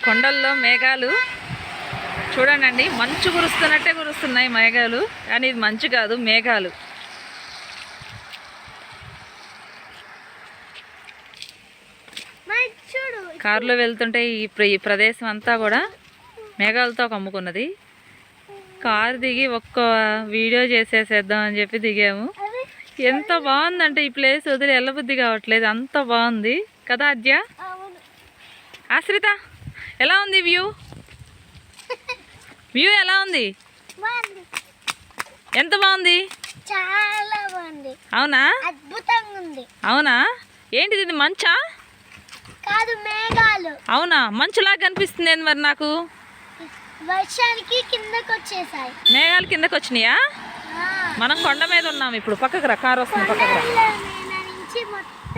కొండల్లో మేఘాలు చూడండి, మంచు కురుస్తున్నట్టే కురుస్తున్నాయి మేఘాలు, కానీ ఇది మంచు కాదు, మేఘాలు. కారులో వెళ్తుంటే ఈ ప్రదేశం అంతా కూడా మేఘాలతో కమ్ముకున్నది. కారు దిగి ఒక్క వీడియో చేసేసేద్దాం అని చెప్పి దిగాము. ఎంత బాగుందంటే ఈ ప్లేస్ వదిలి వెళ్ళబుద్ధి కావట్లేదు, అంత బాగుంది కదా అద్య. ఆశ్రిత, ఎలా ఉంది వ్యూ? వ్యూ ఎలా ఉంది? ఎంత బాగుంది? చాలా బాగుంది. అవునా? అద్భుతంగా ఉంది. అవునా? ఏంటిది, ఇది మంచా? కాదు, మేఘాలు. అవునా? మంచులాగా కనిపిస్తుంది ఏంది మరి నాకు? వర్షానికి కిందకి వచ్చేసాయి మేఘాలు, కిందకి వచ్చినాయా? మనం కొండ మీద ఉన్నాం ఇప్పుడు. పక్కకు రా, కారు వస్తుంది, పక్కకు రా. నుంచి మొత్తం